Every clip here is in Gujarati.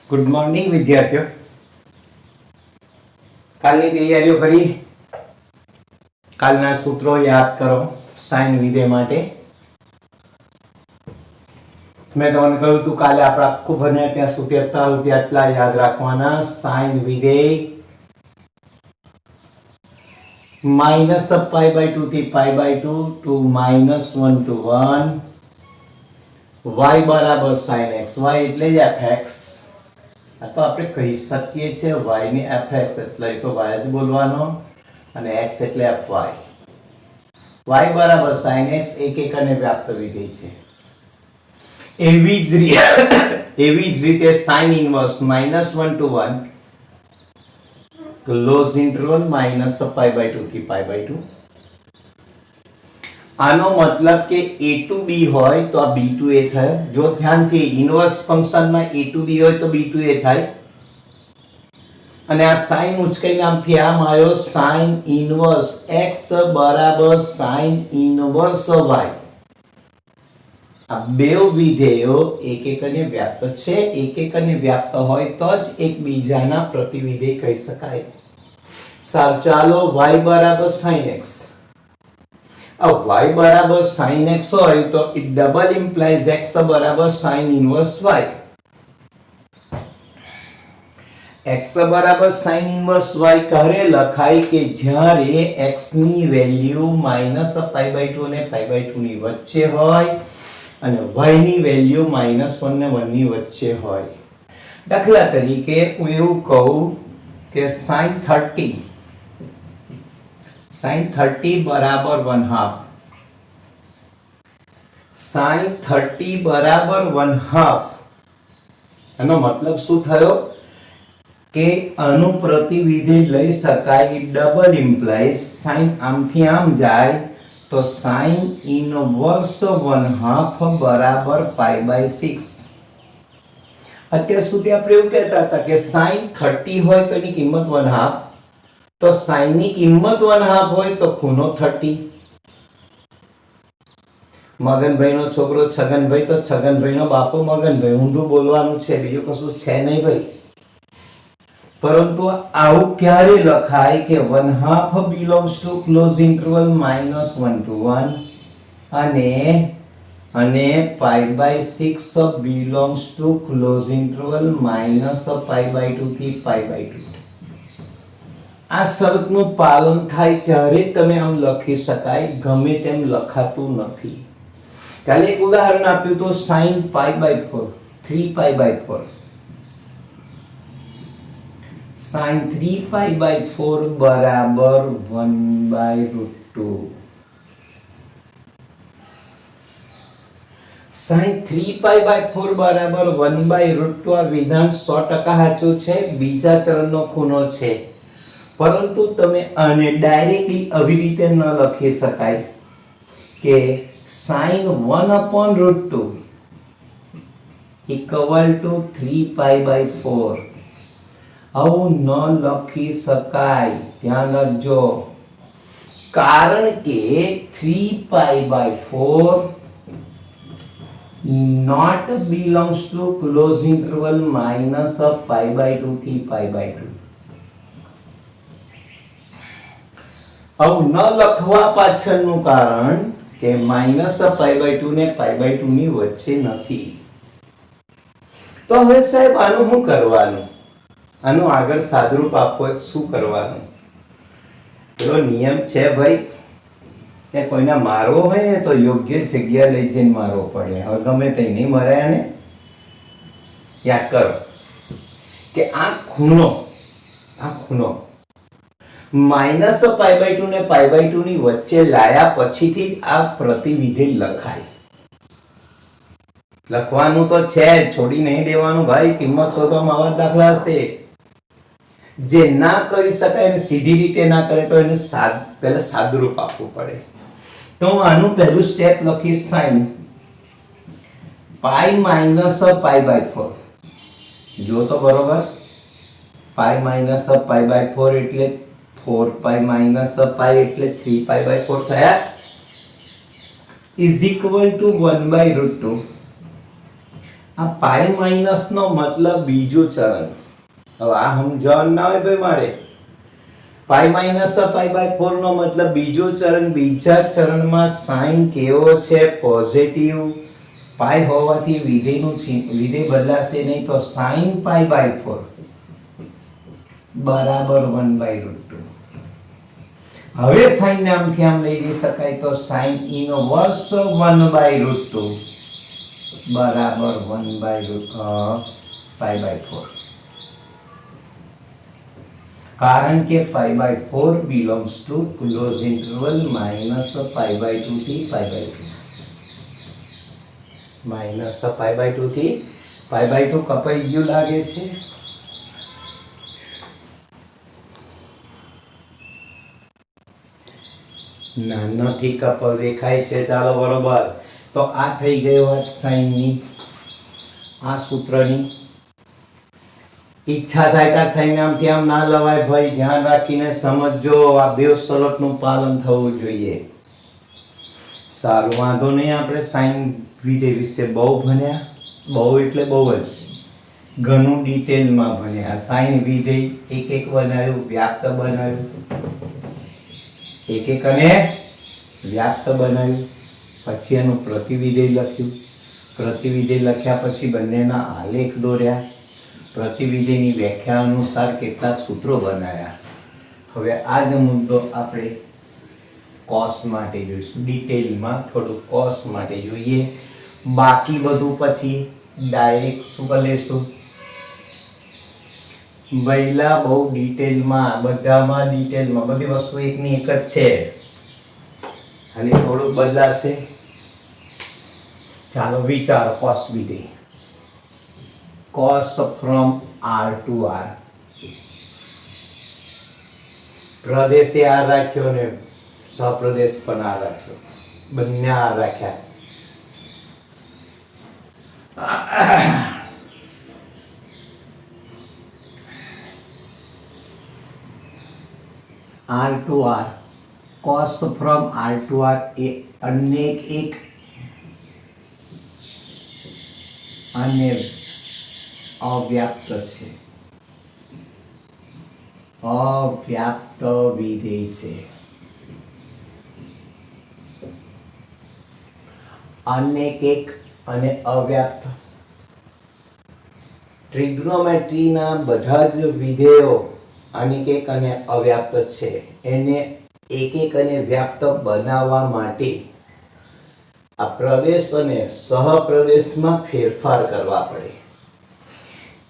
गुड मॉर्निंग विद्यार्थियों। कालनी तैयारीओ करी, कालना सूत्रों याद करो साइन विधेय माटे। मैं तमने कह્યું હતું કાલે આપણે આખું ભણ્યા ત્યાં સુધી આટલા યાદ રાખવાના। સાइन વિધેય -π/2 થી π/2 to -1 to 1 y બરાબર sin x, y એટલે જ fx। આ તો આપણે કહી શકીએ છે y ને fx એટલે તો y જ બોલવાનો અને x એટલે fy। y બરાબર sin x એકને વ્યાપ્ત વિધેય છે। એવી જ રીતે sin inverse -1 to 1 close interval -π/2 થી π/2। આનો મતલબ કે a to b હોય તો આ b to a થાય। જો ધ્યાનથી ઇન્વર્સ ફંક્શનમાં a to b હોય તો b to a થાય। અને આ sin ઉચકાઈને આમથી આમ આવ્યો sin ઇન્વર્સ x બરાબર sin ઇન્વર્સ y। આ બેવ વિધેયો એકને વ્યાપ્ત છે। એકને વ્યાપ્ત હોય તો જ એકબીજાના પ્રતિવિધેય કહી શકાય। સારું, ચાલો y બરાબર sin x। y बराबर sin x હોય તો it double implies x बराबर sin inverse y। x बराबर sin inverse y કરે લખાય કે જ્યારે x ની વેલ્યુ -π/2 અને π/2 ની વચ્ચે હોય અને y ની વેલ્યુ -1 ને 1 ની વચ્ચે હોય। દાખલા તરીકે હું એવું કહું કે sin 30 बराबर 1/2। sin 30 बराबर 1/2 એનો મતલબ શું થયો કે આનું પ્રતિવિધેય લઈ શકાય। ડબલ ઇમ્પ્લાઇઝ sin આમથી આમ જાય તો sin ઇનવર્સ 1/2 બરાબર π/6। અત્યાર સુધી આપણે એવું કહેતા હતા કે sin 30 હોય તો એની કિંમત 1/2, તો sin ની કિંમત 1/2 હોય તો ખૂણો 30। મગનભાઈ નો છોકરો છગનભાઈ તો છગનભાઈ નો બાપો મગનભાઈ, ઊંધું બોલવાનું છે, બીજું કશું છે નહીં ભાઈ। પરંતુ આવું ક્યારે લખાય કે 1/2 belongs to close interval -1 to 1 અને π/6 belongs to close interval -π/2 થી π/2। આ શરતનું પાલન થાય ત્યારે તમે આમ લખી શકાય, ગમે તેમ લખાતું નથી। કાલે એક ઉદાહરણ આપ્યું તો sin π/4 3π/4 sin 3π/4 બરાબર 1/√2। sin 3π/4 બરાબર 1/√2 આ વિધાન 100% સાચું છે, બીજા ચરણનો ખૂણો છે। પરંતુ તમે આને ડાયરેક્ટલી આવી રીતે ન લખી શકાય કે sin 1/√2 = 3π/4। આવું ન લખી શકાય, ધ્યાન રાખજો। કારણ કે 3π/4 not belongs to close interval -π/2 થી π/2। આવું ન લખવા પાછળનું કારણ કે -π/2 ને π/2 ની વચ્ચે નથી। તો હવે સાહેબ આનું શું કરવાનું? આનું આગળ સાદરૂપ આપો, શું કરવાનું? એવો નિયમ છે ભાઈ કે કોઈને મારવો હોય ને તો યોગ્ય જગ્યા લઈ જઈને મારવો પડે। હવે ગમે તે નહીં મરાય ને યાદ કરો કે આ ખૂણો -π/2 ને π/2 ની વચ્ચે લાયા પછીથી આ પ્રતિવિધેય લખાય। લખવાનું તો છે, છોડી નહીં દેવાનું ભાઈ। કિંમત શોધવામાં આવા દાખલા હશે। જે ના કરી શકાય ને સીધી રીતે ના કરે તો એને પહેલા સાદરૂપ આપવું પડે। તો હું આનું પહેલું સ્ટેપ લખીશ sin π -π/4। જો તો બરોબર, π -π/4 એટલે 4π - π એટલે 3π/4 થયા = 1/√2। આ પાઈ માઇનસ નો મતલબ બીજું ચરણ. હવે આ સમજણ ના હોય ભાઈ મારે. પાઈ માઇનસ પાઈ બાય 4 નો મતલબ બીજું ચરણ. બીજા ચરણમાં સાઈન કેવો છે? પોઝિટિવ. પાઈ હોવાથી વિધેય બદલાશે નહીં, તો સાઈન પાઈ બાય 4 બરાબર 1/√2. હવે સાઈન ને આમથી આમ લઈ જઈ શકાય, તો સાઈન ઇનવર્સ 1/√2 બરાબર 1/4. કારણ કે pi by 4 belongs to close interval minus pi by 2 થી pi by 2. Minus pi by 2 થી પાઈ બાય 2 કપાઈ ગયું લાગે છે. નાનાથી કપલ દેખાય છે. ચાલો બરોબર. તો આ થઈ ગયો વાત સાઈનની, આ સૂત્રની. ઈચ્છા થાય ત્યાં સાઈન આમથી આમ ના લવાય ભાઈ, ધ્યાન રાખીને સમજો. આ બે શરતનું પાલન થવું જોઈએ. સારું, વાંધો નહીં. આપણે સાઈન વિધેય વિશે બહુ ભણ્યા. બહુ એટલે બહુ જ ઘણું ડિટેલમાં ભણ્યા. સાઈન વિધેય એક એક બનાવ્યું, વ્યાપ્ત બનાવ્યું, એક એક અને વ્યાપ્ત બનાવ્યું. પછી એનું પ્રતિવિધેય લખ્યું. પ્રતિવિધેય લખ્યા પછી બંનેના આલેખ દોર્યા. પ્રતિવિધેયની વ્યાખ્યા અનુસાર કેટલાક સૂત્રો બનાવ્યા. હવે આ જ મુદ્દો આપણે કોસ માટે જોઈશું. ડિટેલમાં થોડું કોસ માટે જોઈએ. બાકી બધું પછી ડાયરેક્ટ શું કરી લેશું? પહેલા બહુ ડિટેલમાં, બધામાં ડિટેલમાં. બધી વસ્તુ એકની એક જ છે, ખાલી થોડુંક બદલાશે. ચાલો વિચારો. કોસ વિધેય, cos from R to R. પ્રદેશે R રાખ્યો ને સપ્રદેશ પણ R રાખ્યો, બંને R રાખ્યા. R to R, cos from R to R એ અનેક એક અને અવ્યાપ્ત છે. અવ્યાપ્ત વિધેય છે. અનેક એક અને અવ્યાપ્ત. ટ્રિગ્નોમેટ્રીના બધા જ વિધેયો અનેક એક અને અવ્યાપ્ત છે. એને એક એક અને વ્યાપ્ત બનાવવા માટે આ પ્રદેશ અને સહપ્રદેશમાં ફેરફાર કરવા પડે.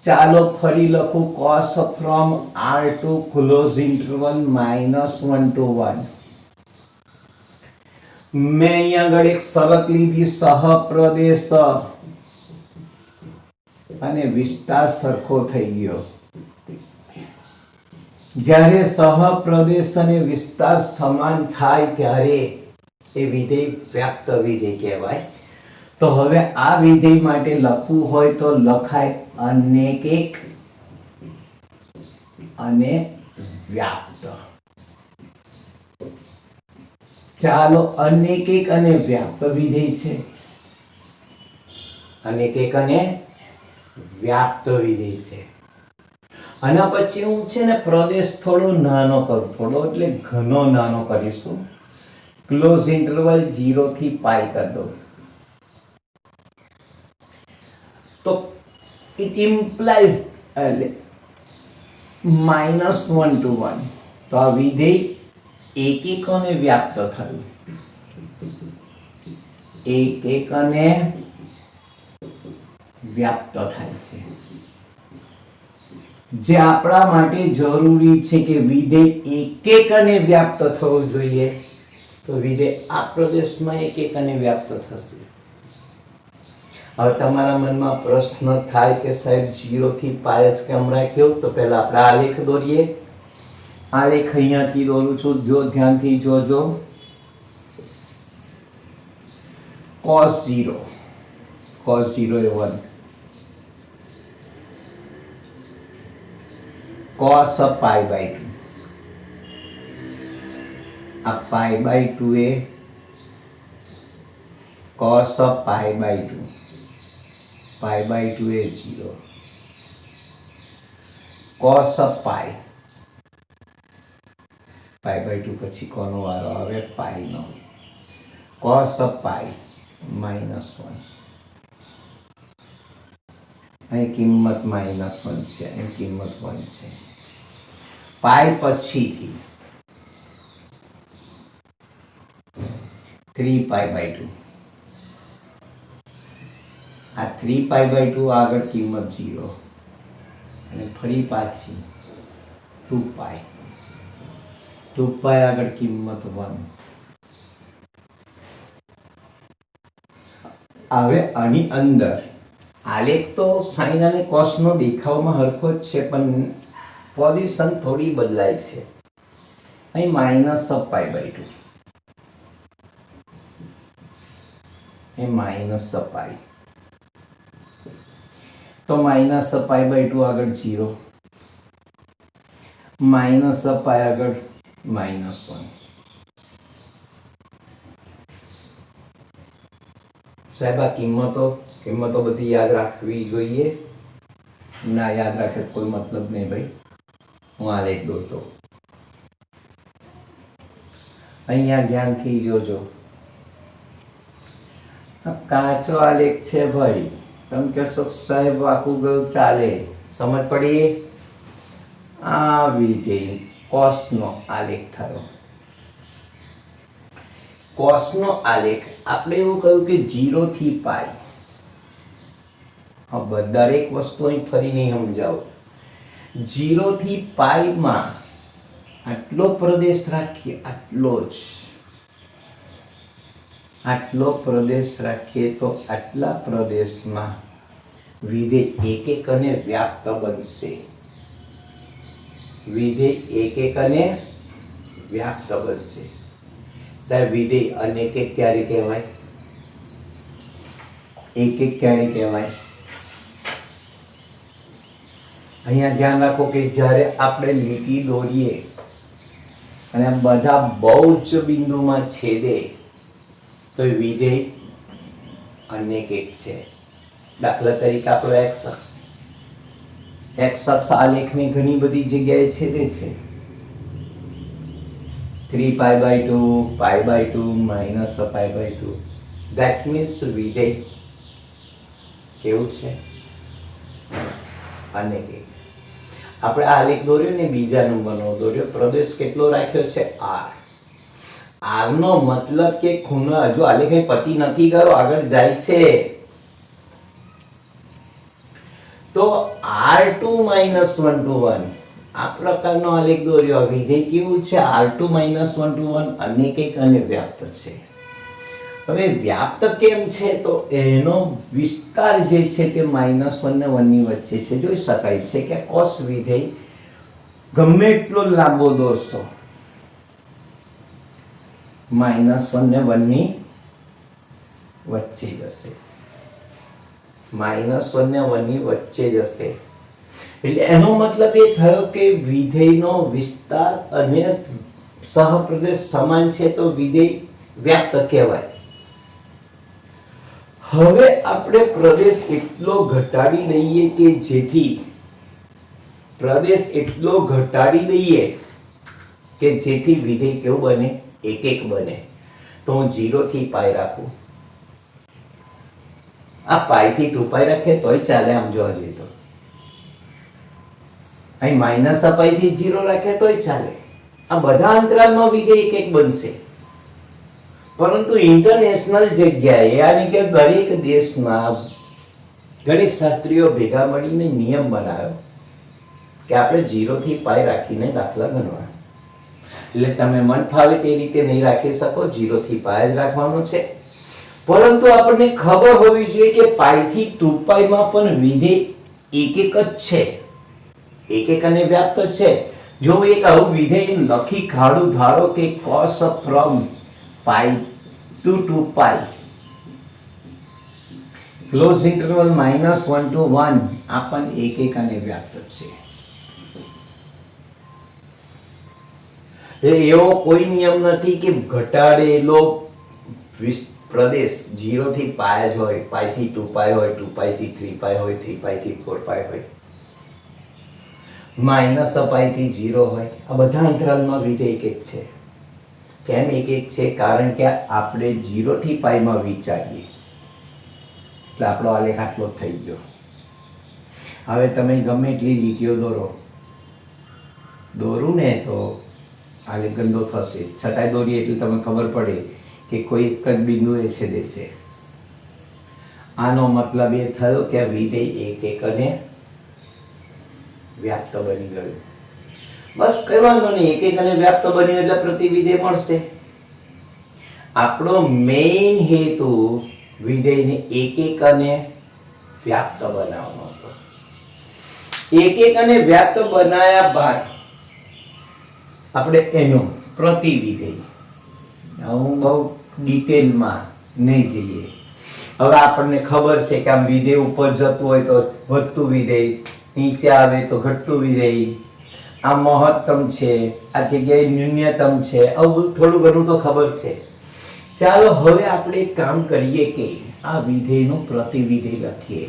ચાલો ફરી લખું. cos from R to close interval -1 to 1. મેં અહીંયા આગળ એક શરત લીધી, સહપ્રદેશ અને વિસ્તાર સરખો થઈ ગયો. જ્યારે સહપ્રદેશ અને વિસ્તાર સમાન થાય ત્યારે એ વિધેય વ્યાપ્ત વિધેય કહેવાય. તો હવે આ વિધેય માટે લખવું હોય તો લખાય અનેક એક અને વ્યાપ્ત. ચાલો, અનેક એક અને વ્યાપ્ત વિધેય છે. અનેક એક અને વ્યાપ્ત વિધેય છે. અને પછી હું છે ને પ્રદેશ થોડો નાનો કરું, થોડો એટલે ઘણો નાનો કરીશું. ક્લોઝ ઇન્ટરવલ 0 થી પાઈ કરી દઉં. તો it implies -1 to 1. તો આ વિધેય એક એક અને વ્યાપ્ત થયું. એક એક અને વ્યાપ્ત થાય છે. જે આપણા માટે જરૂરી છે કે વિધેય એક એક અને વ્યાપ્ત થવું જોઈએ. તો વિધેય આ પ્રદેશમાં એક એક અને વ્યાપ્ત થશે. હવે તમારા મનમાં પ્રશ્ન થાય કે સાહેબ 0 થી પાઈ જ કેમ રાખ્યો? તો પહેલા આપણે આલેખ દોરીએ. આલેખ અહીંયાથી દોરું છું, જો ધ્યાનથી જોજો. cos 0 એ 1, cos પાઈ બાય 2, આ પાઈ બાય 2 એ cos પાઈ બાય 2, π/2 એ 0 cos પાઈ π/2 પછી કોનો વારો આવે પાઈનો cos પાઈ -1 અહીં કિંમત -1 છે અહીં કિંમત 1 છે પાઈ પછીથી 3π/2 આ 3π/2 આગળ કિંમત 0 અને ફરી પાછી 2π આગળ કિંમત 1 હવે આની અંદર આલેખ તો સાઇન અને કોસ નો દેખાવમાં હરખો જ છે પણ પોઝિશન થોડી બદલાય છે અહીં -π/2 એ -π તો -π/2 આગળ 0 -π આગળ -1 સાહેબ આ કિંમતો બધી યાદ રાખવી જોઈએ ના યાદ રાખે કોઈ મતલબ નહીં ભાઈ હું આલેખ દોરતો અહીંયા ધ્યાનથી જોજો કાચો આલેખ છે ભાઈ તમે કહેશો સાહેબ આખું ગયું ચાલે સમજ પડી આવી રીતે કોસનો આલેખ થયો કોસનો આલેખ આપણે એવું કહ્યું કે 0 થી પાઈ હવે દરેક વસ્તુ અહીં ફરી નહીં સમજાવું 0 થી પાઈ માં આટલો પ્રદેશ રાખીએ આટલો પ્રદેશ રાખીએ તો આટલા પ્રદેશમાં વિધેય એક અને વ્યાપ્ત બનશે વિધેય એક અને વ્યાપ્ત બનશે સાહેબ વિધેય અનેક ક્યારે કહેવાય એક ક્યારે કહેવાય અહીંયા ધ્યાન રાખો કે જ્યારે આપણે લીટી દોરીએ અને બધા બહુ જ બિંદુમાં છેદે તો વિધેય અનેક છે દાખલા તરીકે આપણો એક્સ અક્ષ આલેખની ઘણી બધી જગ્યાએ છેદે છે 3π/2 π/2 -π/2 that means વિધેય કેવું છે અનેક આપણે આલેખ દોર્યો ને બીજા નંબરનો દોર્યો પ્રદેશ કેટલો રાખ્યો છે r નો મતલબ કે ખૂણો હજુ આલેખ પતિ નથી ગયો આગળ જાય છે તો r2 -1 to 1 આ પ્રકારનો આલેખ દોર્યો વિધેય કેવું છે r2 -1 to 1 અનેક અને વ્યાપ્ત છે હવે વ્યાપ્ત કેમ છે તો એનો વિસ્તાર જે છે તે -1 ને 1 ની વચ્ચે છે જોઈ શકાય છે કે cos વિધેય ગમે એટલો લાંબો દોરશો -1 ને 1 ની વચ્ચે જશે -1 ને 1 ની વચ્ચે જશે એટલે એનો મતલબ એ થયો કે વિધેયનો વિસ્તાર અને સહપ્રદેશ સમાન છે તો વિધેય વ્યાપ્ત કહેવાય હવે આપણે પ્રદેશ એટલો ઘટાડી દઈએ કે જેથી વિધેય કેવું બને એક બને તો હું 0 થી પાઈ રાખું આ પાઈ થી 2π રાખે તોય ચાલે આમ જોવા જઈએ તો અહીં -π થી 0 રાખે તોય ચાલે આ બધા અંતરાલમાં વિધેય એક બનશે પરંતુ ઇન્ટરનેશનલ જગ્યાએ યાની કે દરેક દેશમાં ગણિત શાસ્ત્રીઓ ભેગા મળીને નિયમ બનાવ્યો કે આપણે 0 થી પાઈ રાખીને દાખલા ગણવા એટલે તમે મન ફાવે તે રીતે નહીં રાખી શકો 0 થી પાઈ જ રાખવાનો છે પરંતુ આપણને ખબર હોવી જોઈએ કે પાઈ થી 2π માં પણ વિધેય એક જ છે એક અને વ્યાપ્ત છે જો એક આવું વિધેય લખી કાઢું ધારો કે cos from pi to 2π close interval -1 to 1 આ પણ એક અને વ્યાપ્ત છે એવો કોઈ નિયમ નથી કે ઘટાડેલો પ્રદેશ 0 થી પાય જ હોય, પાય થી 2 પાય હોય, 2 પાય થી 3 પાય હોય, 3 પાય થી 4 પાય હોય, માઇનસ પાય થી 0 હોય, આ બધા અંતરાલમાં વિધેય એક છે. કેમ એક છે? કારણ કે આપણે 0 થી પાયમાં વિચારીએ એટલે આપણો આલેખ આટલો થઈ ગયો. હવે તમે ગમે એટલી લીટીઓ દોરું ને તો આલેખ ગંદો થશે, છતાંય દોરીએ એટલે તમને ખબર પડે કે કોઈ એક જ બિંદુએ છેદે છે. આનો મતલબ એ થયો કે વિધેય એક અને વ્યાપ્ત બની ગયું. બસ કઈ વાંધો નહીં, એક અને વ્યાપ્ત બન્યું એટલે પ્રતિવિધેય મળશે. આપણો મેઇન હેતુ વિધેયને એક અને વ્યાપ્ત બનાવવાનો હતો. એક અને વ્યાપ્ત બનાવ્યા બાદ આપણે એનો પ્રતિવિધેય, હું બહુ ડિટેલમાં નહીં જઈએ. હવે આપણને ખબર છે કે આમ વિધેય ઉપર જતું હોય તો વધતું વિધેય, નીચે આવે તો ઘટતું વિધેય, આ મહત્તમ છે, આ જગ્યાએ ન્યૂનતમ છે, આવું થોડું ઘણું તો ખબર છે. ચાલો હવે આપણે એક કામ કરીએ કે આ વિધેયનું પ્રતિવિધેય લખીએ.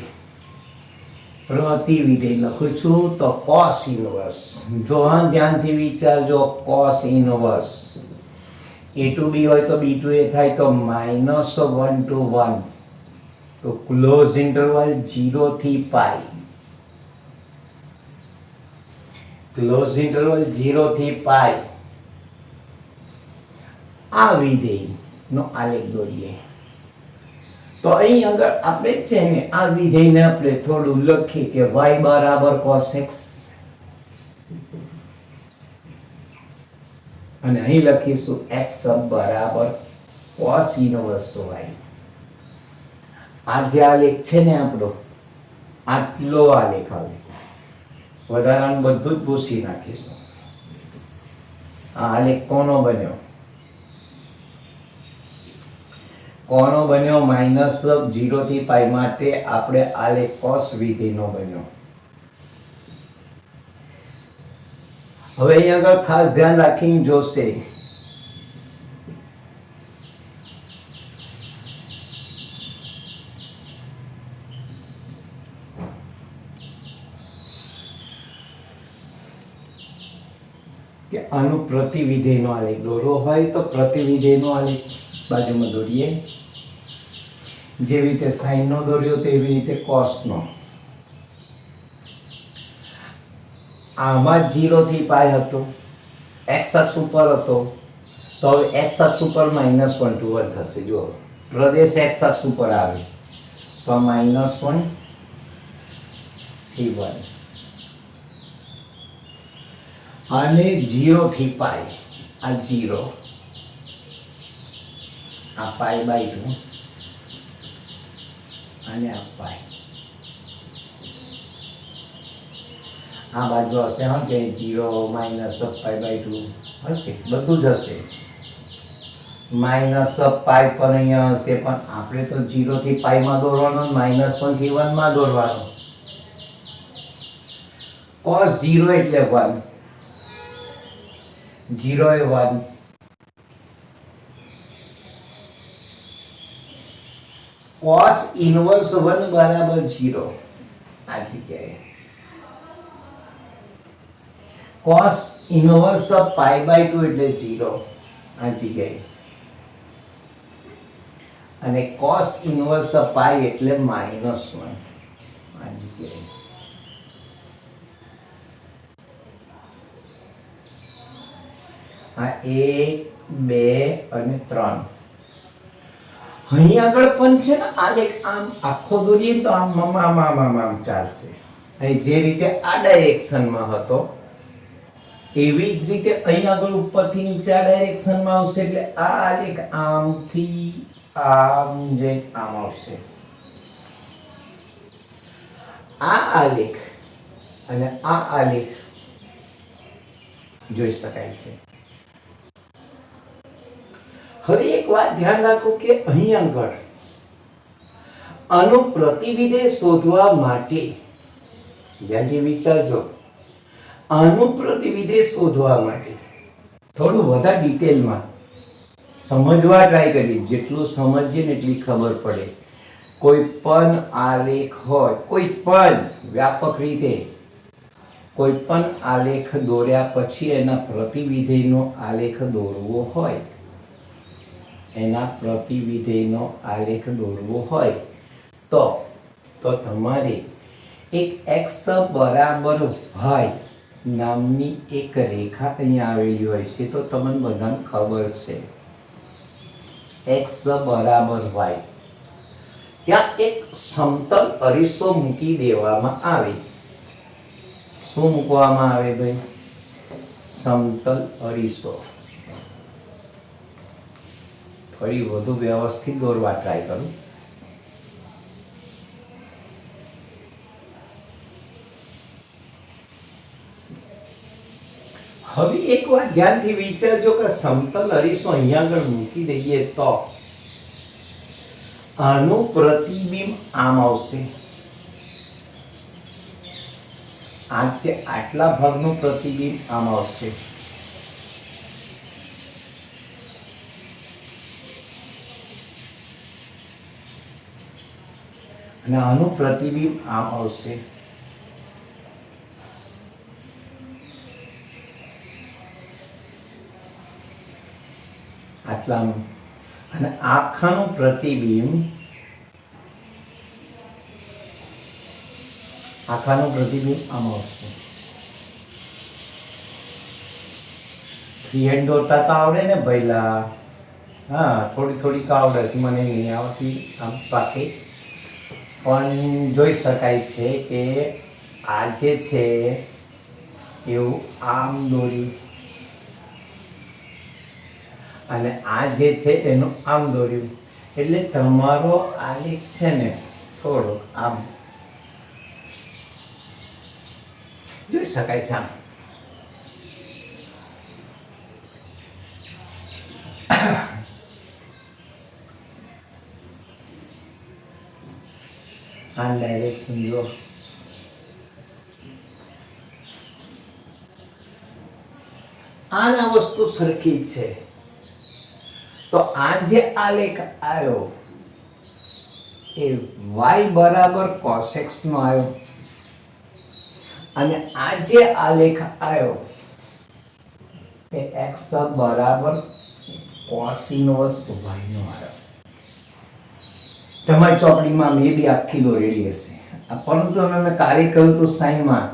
પ્રતિવિધેય લખું છું તો cos ઇનવર્સ, જો ધ્યાનથી વિચારજો, cos ઇનવર્સ a2b હોય તો b2a થાય તો -1 to 1, તો ક્લોઝ ઇન્ટરવલ 0 થી પાય, ક્લોઝ ઇન્ટરવલ 0 થી પાય. આ વિધેય નો આલેખ દોરીએ તો અહીં આગળ આપણે છે ને આ વિધેયને આપણે થોડું લખીએ કે y બરાબર cos x, અને અહીં લખીશું x બરાબર cos ઇનવર્સ y. આ જે આલેખ છે ને આપણો આટલો આલેખ આવે, વધારાનું બધું જ ભૂસી નાખીશું. આ આલેખ કોનો બન્યો? કોનો બન્યો? -0 થી પાઈ માટે આપણે આલેખ cos વિધેયનો બન્યો. હવે અહીં આગળ ખાસ ધ્યાન રાખીને જોશે કે આનું પ્રતિવિધેયનો આલેખ દોરવો હોય તો પ્રતિવિધેયનો આલેખ બાજુમાં દોરીએ. જેવી રીતે sin નો દોર્યો તેવી રીતે cos નો. આમાં 0 થી પાય હતો, x અક્ષ ઉપર હતો, તો હવે x અક્ષ ઉપર -1 to 1 થશે. જો પ્રદેશ x અક્ષ ઉપર આવે તો -1 થી 1, અને 0 થી પાય આ 0, આ π/2 અને આ π. આ બાજુ હશે હા કે 0 -π/2 હશે, બધું જ હશે. -π પણ અહીંયા હશે, પણ આપણે તો 0 થી π માં દોરવાનો, -1 થી 1 માં દોરવાનો. cos 0 એટલે 1, 0 એ 1, cos ઇનવર્સ 1 બરાબર 0. આ જગ્યાએ cos ઇનવર્સ π/2 એટલે 0 આ જગ્યાએ, અને cos ઇનવર્સ π એટલે -1 આ જગ્યાએ. આ 1 2 અને 3. અહીં આગળ પણ છે ને આલેખ આમ આખો દોરીએ તો આમ ચાલશે. અહીં જે રીતે આ ડાયરેક્શનમાં હતો એવી જ રીતે અહીં આગળ ઉપરથી નીચે આ ડાયરેક્શનમાં આવશે, એટલે આ આલેખ આમથી આમ જઈ આમ આવશે. આ આલેખ અને આ આલેખ જોઈ શકાય છે. હવે એક વાત ધ્યાન રાખો કે અહીં આગળ આનું પ્રતિવિધેય શોધવા માટે ધ્યાનથી વિચારજો. આનું પ્રતિવિધેય શોધવા માટે થોડું વધારે ડિટેલમાં સમજવા ટ્રાય કરીએ, જેટલું સમજીએ ને એટલી ખબર પડે. કોઈ પણ આલેખ હોય, કોઈ પણ વ્યાપક રીતે કોઈ પણ આલેખ દોર્યા પછી એના પ્રતિવિધેયનો આલેખ દોરવો હોય, એના પ્રતિવિધેયનો આલેખ દોરવો હોય તો તમારે એક x બરાબર y નામની એક રેખા અહીંયા આવેલી હોય છે. તો તમને બધાને ખબર છે x બરાબર y, ત્યાં એક સમતલ અરીસો મૂકી દેવામાં આવે. શું મૂકવામાં આવે ભાઈ? સમતલ અરીસો. ફરી વધુ વ્યવસ્થિત દોરવા ટ્રાય કરું. હવે એક વાત ધ્યાનથી વિચારજો કે સમતલ અરીસો અહીંયા આગળ મૂકી દઈએ તો આનું પ્રતિબિંબ આમ આવશે. આટલા ભાગનું પ્રતિબિંબ આમ આવશે. અને આનું પ્રતિબિંબ આમ આવશે. આટલાનું. અને આખાનું પ્રતિબિંબ આમ આવશે. ફ્રીહેન્ડ દોરતા તો આવડે ને ભઈલા? હા, થોડીક આવડે છે, મને નહીં આવડતી આમ પાકી. પણ જોઈ શકાય છે કે આ જે છે એવું આમ દોર્યું અને આ જે છે એનું આમ દોર્યું, એટલે તમારો આલેખ છે ને થોડોક આમ જોઈ શકાય છે. આમ આ ડાયરેક્શન જો. આના વસ્તુ સરખી છે. તો આ જે આલેખ આવ્યો એ y બરાબર cos x નો આવ્યો, અને આ જે આલેખ આવ્યો એ x બરાબર cos ઇનવર્સ y નો આવ્યો. તમારી ચોપડીમાં મેં બી આખી દોરેલી હશે, પરંતુ અમે કાર્ય કર્યું હતું સાઈનમાં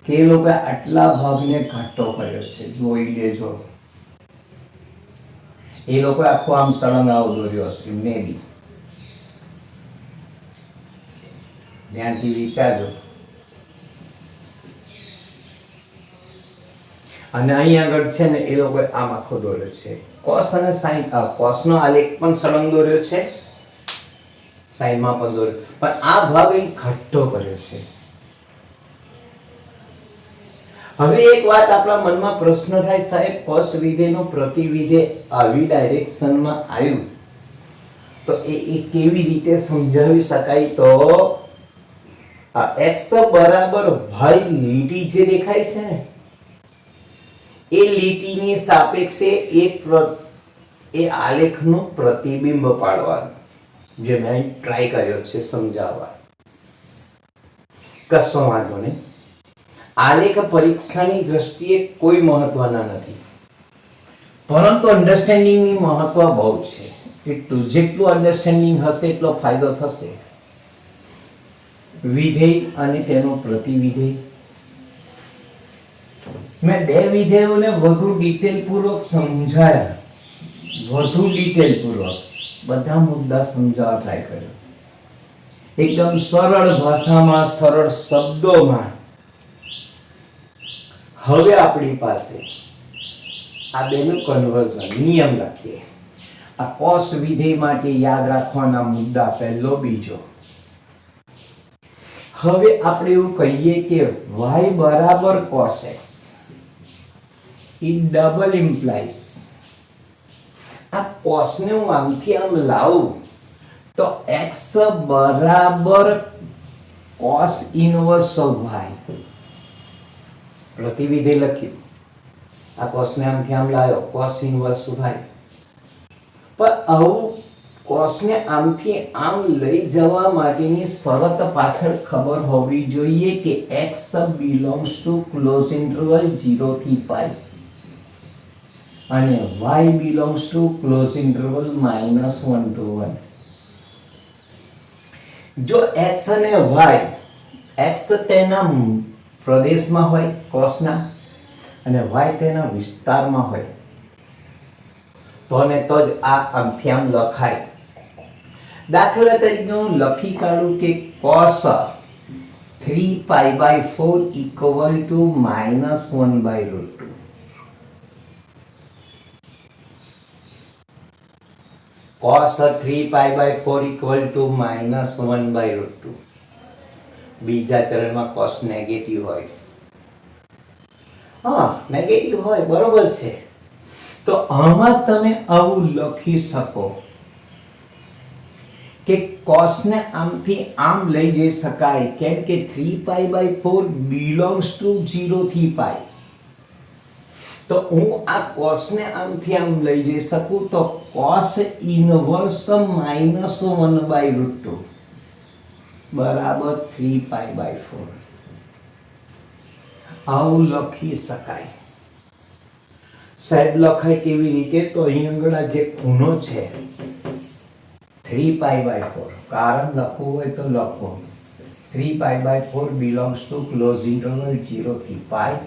કે એ લોકોએ આટલા ભાગને ઘાટો કર્યો છે. જોઈ લેજો, એ લોકોએ આખો આમ સળંગ આવો દોર્યો હશે. મે બી ધ્યાનથી વિચારજો. અને અહીં આગળ છે ને એ લોકોએ આમ આખો દોર્યો છે. કોસ અને સાઈન, કોસનો આલેખ પણ સળંગ દોર્યો છે, સાઈનમાં પણ દોર્યો, પણ આ ભાગ અહીં ઘટ્ટો કર્યો છે. હવે એક વાત આપણા મનમાં પ્રશ્ન થાય, સાહેબ કોસ વિધેયનો પ્રતિવિધેય આવી ડાયરેક્શનમાં આવ્યું તો એ કેવી રીતે સમજાવી શકાય? તો આ x બરાબર y લીટી જે દેખાય છે ને એ લીટીની સાપેક્ષે એ આલેખનું પ્રતિબિંબ પાડવાનું, જે મેં ટ્રાય કર્યો છે સમજાવવા. કશો વાંધો નહીં. આલેખ પરીક્ષાની દ્રષ્ટિએ કોઈ મહત્વના નથી, પરંતુ અન્ડરસ્ટેન્ડિંગની મહત્વ બહુ છે. જેટલું અન્ડરસ્ટેન્ડિંગ હશે એટલો ફાયદો થશે. વિધેય અને તેનો પ્રતિવિધેય, મેં બે વિધેયોને વધુ ડિટેલ પૂર્વક સમજાયા, બધા મુદ્દા સમજાવવા ટ્રાય કર્યો, એકદમ સરળ ભાષામાં, સરળ શબ્દોમાં. હવે આપણી પાસે આ બેનું કન્વર્ઝન નિયમ લખીએ. આ કોસ વિધેય માટે યાદ રાખવાના મુદ્દા પહેલો, બીજો. હવે આપણે એવું કહીએ કે y બરાબર cos x, it double implies આ cos ને હું આમથી આમ લાવું તો x બરાબર cos ઇનવર્સ y. પ્રતિવિધેય લખ્યું, આ cos ને આમથી આમ લાવ્યો cos ઇનવર્સ y. પણ આવું કોસને આમથી આમ લઈ જવા માટેની શરત પાછળ ખબર હોવી જોઈએ કે x belongs to close interval 0 થી પાઈ અને y belongs to close interval -1 to 1. જો x અને y x તેના પ્રદેશમાં હોય કોસના અને y તેના વિસ્તારમાં હોય તો ને તો જ આ આમથી આમ લખાય. દાખલા તરીકે હું લખી કાઢું કે cos 3π/4 equal to -1/√2. cos 3π/4 equal to -1/√2. બીજા ચરણમાં cos નેગેટિવ હોય. હા, નેગેટિવ હોય, બરોબર છે. તો આમાં તમે આવું લખી શકો કે cos ને આમથી આમ લઈ જઈ શકાય કેમ કે 3π/4 belongs to 0 થી પાઈ. તો હું આ cos ને આમથી આમ લઈ જઈ શકું તો cos ઇનવર્સ -1/√2 બરાબર 3π/4. આવું લખી શકાય. સાહેબ લખાય કેવી રીતે? તો અહીં આગળ આ જે ખૂણો છે 3π/4 કારણ લખવું હોય તો લખો 3π/4 belongs to close interval 0 થી પાઈ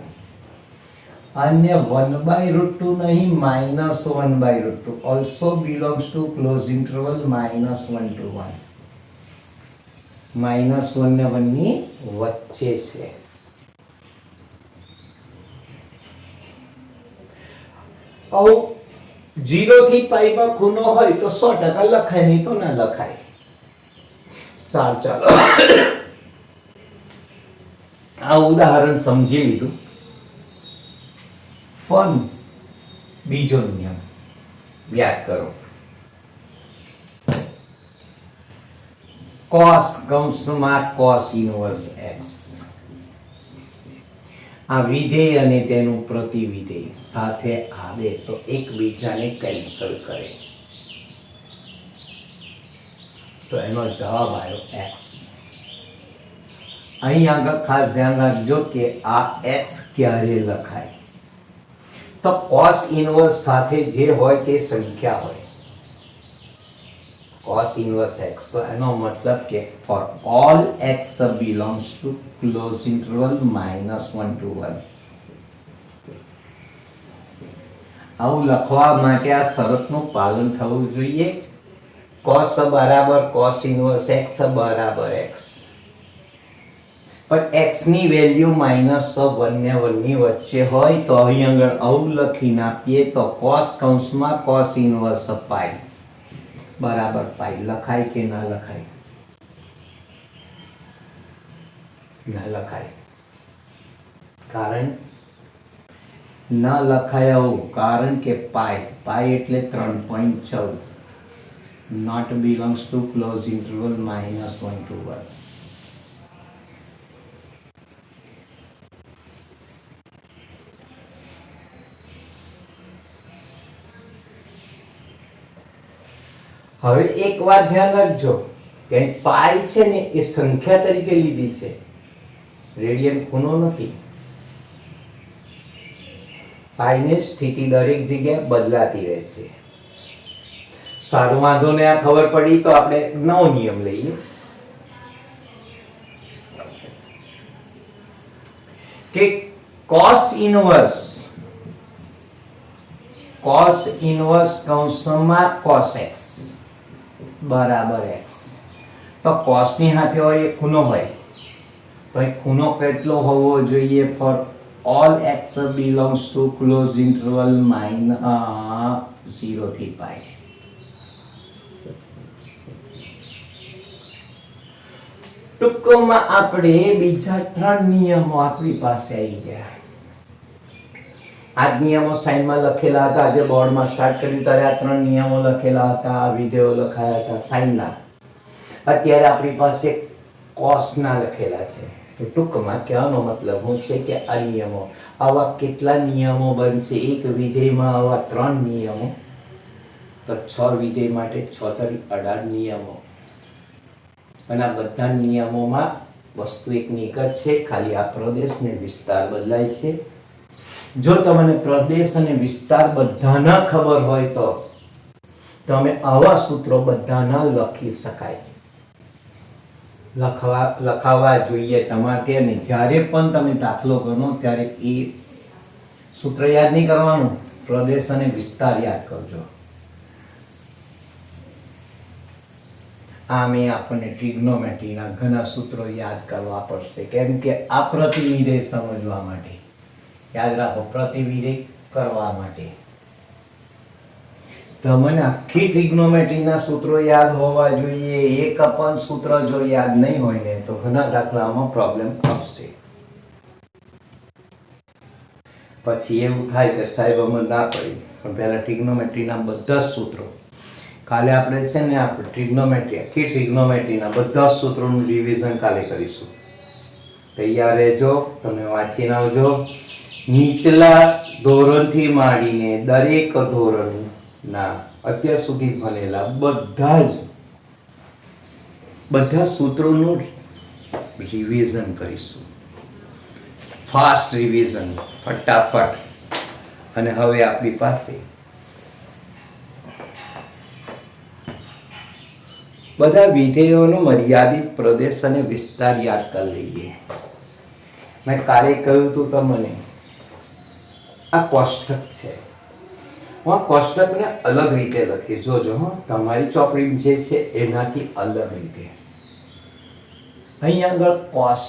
અને 1/√2 નહીં -1/√2 also belongs to close interval -1 to 1. -1 ને 1 ની વચ્ચે છે. આવું 0 થી પાઈ માં ખૂણો હોય તો 100% લખાય, નહીં તો ના લખાય. સારું, ચાલો આ ઉદાહરણ સમજી લીધું. પણ બીજો નિયમ યાદ કરો. cos કૌંસમાં cos ઇનવર્સ x આ વિધેય અને તેનું પ્રતિવિધેય સાથે આવે તો એકબીજાને કેન્સલ કરે તો એનો જવાબ આવ્યો x. અહીં આગળ ખાસ ધ્યાન રાખજો કે આ x ક્યારે લખાય તો cos ઇનવર્સ સાથે જે હોય તે સંખ્યા હોય. cos inverse x તો એનો મતલબ કે for all x belongs to close interval -1 to 1. આવું લખવા માટે આ શરતનું પાલન થવું જોઈએ. cos બરાબર cos inverse x બરાબર x. પણ x ની વેલ્યુ -1 ને 1 ની વચ્ચે હોય તો અહીં આગળ આવું લખીને આપીએ તો cos કૌંસમાં cos inverse પાઈ બરાબર પાઈ લખાય કે ના લખાય? ના લખાય. કારણ ના લખાય આવું કારણ કે પાઈ એટલે 3.14 not belongs to close interval -1 to 1. હવે એક વાત ધ્યાન રાખજો કે પાઈ છે ને એ સંખ્યા તરીકે લીધી છે, રેડિયન ખૂણો નથી. પાઈની સ્થિતિ દરેક જગ્યાએ બદલાતી રહે છે. સારું, વાંધો ને આ ખબર પડી તો આપણે નવો નિયમ લઈએ કે cos ઇનવર્સ કૌંસમાં cos x બરાબર x. તો cos ની સાથે હોય એ ખૂણો હોય તો એ ખૂણો કેટલો હોવો જોઈએ? for all x belongs to close interval -0 થી પાઈ. ટૂંકમાં આપણે બીજા 3 નિયમો આપણી પાસે આવી ગયા. આ નિયમો સાઈનમાં લખેલા હતા. આજે બોર્ડમાં સ્ટાર્ટ કર્યું ત્યારે આ 3 નિયમો લખેલા હતા, આ વિધેયો લખાયા હતા સાઈનના. અત્યારે આપણી પાસે કોસના લખેલા છે. તો ટૂંકમાં કહેવાનો મતલબ શું છે કે આ નિયમો, આવા કેટલા નિયમો બનશે એક વિધેયમાં? આવા 3 નિયમો તો 6 વિધેય માટે 6 તરી 18 નિયમો, અને આ બધા નિયમોમાં વસ્તુ એકની એક જ છે, ખાલી આ પ્રદેશ ને વિસ્તાર બદલાય છે. જો તમને પ્રદેશ અને વિસ્તાર બધાના ખબર હોય તો તમે આવા સૂત્રો બધાના લખી શકાય, લખાવા જોઈએ તમારે. ત્યાં જ્યારે પણ તમે દાખલો ગણો ત્યારે એ સૂત્ર યાદ નહીં કરવાનું, પ્રદેશ અને વિસ્તાર યાદ કરજો. આમે આપણને ટ્રિગ્નોમેટ્રીના ઘણા સૂત્રો યાદ કરવા પડશે, કેમ કે આ પ્રતિવિધેય સમજવા માટે. યાદ રાખો, પ્રતિવિધેય કરવા માટે તમને આખી ટ્રિગ્નોમેટ્રીના સૂત્રો યાદ હોવા જોઈએ. એક પણ સૂત્ર જો યાદ નહીં હોય ને તો ઘણા દાખલામાં પ્રોબ્લેમ આવશે. પછી એવું થાય કે સાહેબ અમે ના પડી, પણ પહેલા ટ્રિગ્નોમેટ્રીના બધા જ સૂત્રો કાલે આપણે છે ને આપણે ટ્રિગ્નોમેટ્રી આખી ટ્રિગ્નોમેટ્રીના બધા જ સૂત્રોનું રિવિઝન કાલે કરીશું. તૈયાર રહેજો, તમે વાંચીને આવજો. નીચલા ધોરણથી માંડીને દરેક ધોરણના અત્યાર સુધી ભણેલા બધા સૂત્રોનું રિવિઝન કરીશું. ફાસ્ટ રિવિઝન, ફટાફટ. અને હવે આપણી પાસે બધા વિધેયોનો મર્યાદિત પ્રદેશ અને વિસ્તાર યાદ કરી લઈએ. મેં કાલે કહ્યું હતું તમને, આ કોષ્ટક છે, હું આ કોષ્ટકને અલગ રીતે લખી જોજો. તમારી ચોપડી જે છે એનાથી અલગ રીતે. અહીં આગળ કોસ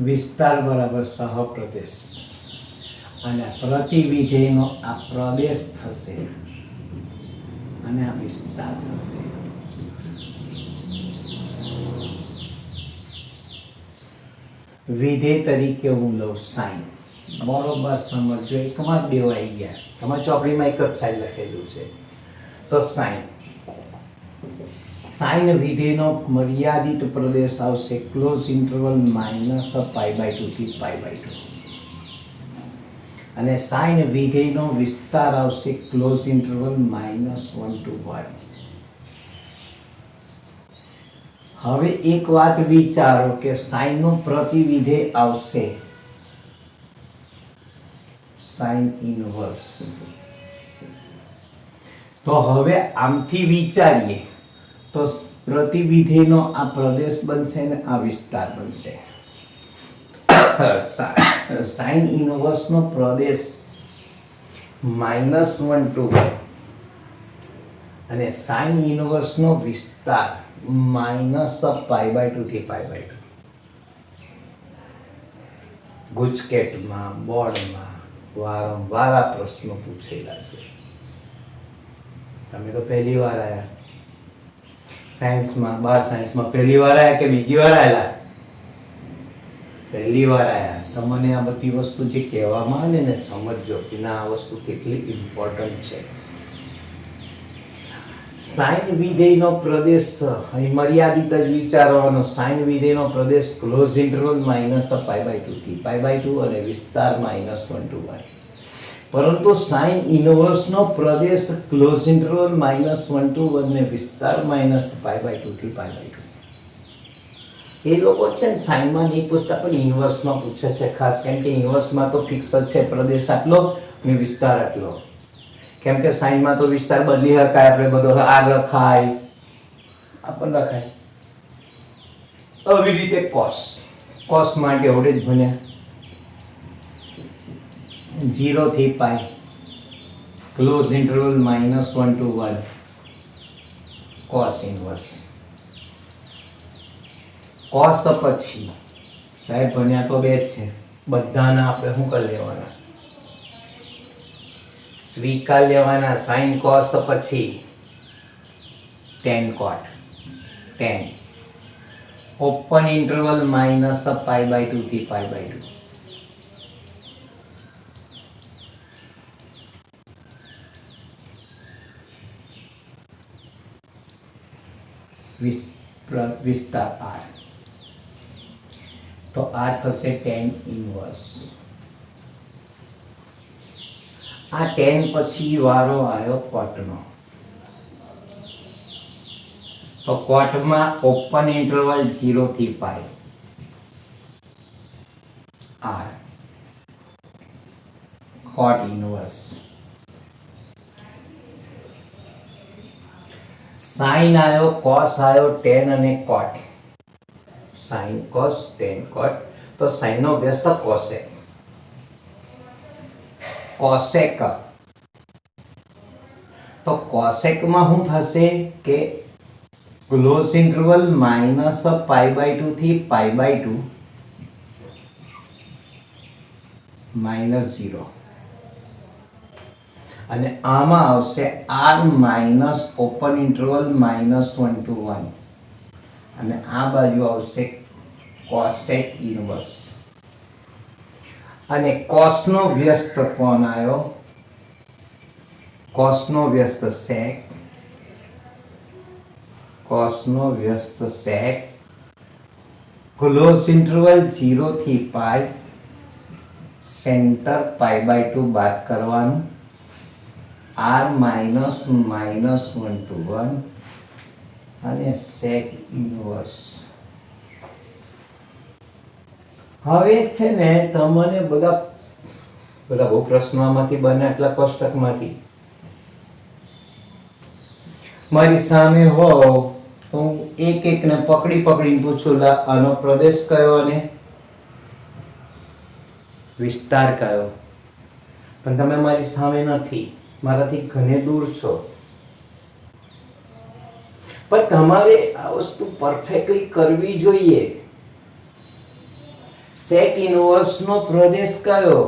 વિસ્તાર બરાબર સહપ્રદેશ, અને પ્રતિવિધેયનો આ પ્રદેશ થશે અને આ વિસ્તાર થશે. વિધેય તરીકે હું લઉં સાઈન. બરોબર સમજો, એકમાં જ બે આવી ગયા. તમારી ચોપડીમાં એક જ સાઈન લખેલું છે. તો સાઈન વિધેયનો મર્યાદિત પ્રદેશ આવશે ક્લોઝ ઇન્ટરવલ -π/2 થી π/2, અને સાઈન વિધેયનો વિસ્તાર આવશે ક્લોઝ ઇન્ટરવલ -1 to 1. હવે એક વાત વિચારો કે સાઈન નું પ્રતિવિધેય આવશે સાઈન ઇનવર્સ. તો હવે આમથી વિચારીએ તો પ્રતિવિધેયનો આ પ્રદેશ બનશે ને આ વિસ્તાર બનશે. Sine inverse no Pradesh -1 to 1 અને સાઈન ઇનવર્સ નો વિસ્તાર -π/2 થી π/2. ગુજકેટમાં બોર્ડમાં વારંવાર આ પ્રશ્નો પૂછેલા છે. તમે તો પહેલી વાર આયા સાયન્સમાં, બાર સાયન્સમાં પહેલી વાર આયા કે બીજી વાર આયેલા? પહેલી વાર આયા. તમને આ બધી વસ્તુ જે કહેવામાં આવે ને સમજજો કે ના આ વસ્તુ કેટલી ઇમ્પોર્ટન્ટ છે. સાઈન વિધેયનો પ્રદેશ અહીં મર્યાદિત જ વિચારવાનો. સાઈન વિધેયનો પ્રદેશ ક્લોઝ ઇન્ટરવલ -π/2 થી π/2 અને વિસ્તાર -1 to 1. પરંતુ sine inverse no Pradesh close interval -1 to 1 ને વિસ્તાર -π/2 થી π/2. એ લોકો છે ને સાઇનમાં નહીં પૂછતા પણ ઇનવર્સમાં પૂછે છે ખાસ, કેમ કે ઇનવર્સમાં તો ફિક્સ જ છે પ્રદેશ આટલો અને વિસ્તાર આટલો. કેમ કે સાઇનમાં તો વિસ્તાર બદલી શકાય, આપણે બધો આ લખાય આ પણ લખાય. આવી રીતે કોસ માટે એવડે જ ભણ્યા 0 થી π close interval -1 to 1 cos inverse. Cos પછી સાહેબ ભણ્યા તો બે જ છે, બધાના આપણે શું કરી લેવાના? સ્વીકાર લેવાના. સાઇન કોસ પછી tan cot, tan open interval -π/2 થી π/2. વિસ્તાર r, તો આ થશે tan ઇનવર્સ. આ tan પછી વારો આવ્યો કોટનો. તો કોટમાં ઓપન ઇન્ટરવલ 0 થી π r કોટ ઇનવર્સ. સાઇન આવ્યો, કોસ આવ્યો, tan અને કોટ. સાઇન કોસ tan કોટ. તો સાઇન નો વ્યસ્ત કોસેક. કોસેક, તો કોસેકમાં શું થશે કે ક્લોઝ ઇન્ટરવલ -π/2 થી π/2 -0, અને આમાં આવશે r minus open interval -1 to 1, અને આ બાજુ આવશે કોસેક ઇનવર્સ. અને કોસનો વ્યસ્ત કોણ આવ્યો? કોસનો વ્યસ્ત સેક. કોસનો વ્યસ્ત સેક ક્લોઝ ઇન્ટરવલ 0 થી π, સેન્ટર π/2 બાદ કરવાનું, r -1 to 1 અને સેક ઇનવર્સ. હવે છે ને તમને બધા બહુ પ્રશ્નોમાંથી બને એટલા કોષ્ટકમાંથી મારી સામે હો તો હું એક ને પકડીને પૂછું, આનો પ્રદેશ કયો અને વિસ્તાર કયો? પણ તમે મારી સામે નથી, મારાથી ઘણે દૂર છો, પણ તમારે આ વસ્તુ પરફેક્ટલી કરવી જોઈએ. સેક ઇનવર્સ નો પ્રદેશ કયો?